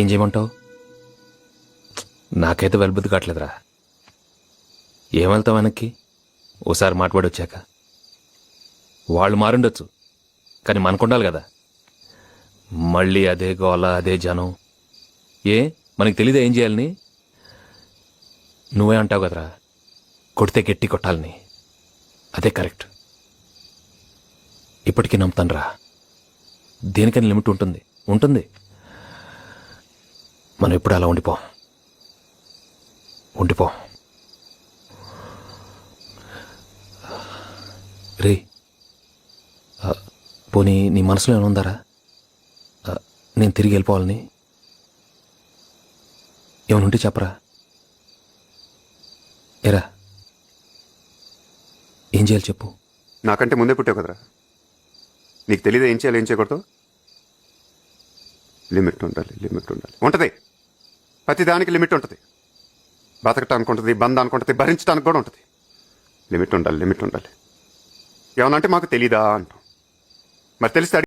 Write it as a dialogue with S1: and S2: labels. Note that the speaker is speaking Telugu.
S1: ఏం చేయమంటావు? నాకైతే వెల్బుద్ధి కావట్లేదురా. ఏం వెళ్తావు వెనక్కి? ఓసారి మాట్లాడి వచ్చాక వాళ్ళు మారుండొచ్చు, కానీ మనకుండాలి కదా. మళ్ళీ అదే గోల, అదే జనం. ఏ మనకి తెలీదా ఏం చేయాలని? నువ్వే అంటావు కదరా, కొడితే గట్టి కొట్టాలని. అదే కరెక్ట్. ఇప్పటికీ నమ్ముతానురా, దేనికని లిమిట్ ఉంటుంది ఉంటుంది. మనం ఎప్పుడు అలా ఉండిపో. రే, పోనీ నీ మనసులో ఏమైనా ఉందారా? నేను తిరిగి వెళ్ళిపోవాలని ఏమైనా ఉంటే చెప్పరా. ఏరా, ఏం చేయాలి చెప్పు.
S2: నాకంటే ముందే పుట్టావు కదరా, నీకు తెలియదు ఏం చేయాలి ఏం చేయకూడదు. లిమిట్ ఉండాలి, లిమిట్ ఉండాలి. ఉంటుంది, ప్రతి దానికి లిమిట్ ఉంటుంది. బతకటానికి ఉంటుంది, బంధానికి ఉంటుంది, భరించడానికి కూడా ఉంటుంది. లిమిట్ ఉండాలి, లిమిట్ ఉండాలి. ఏమన్నా అంటే మాకు తెలీదా అంటాం. మరి తెలిస్తే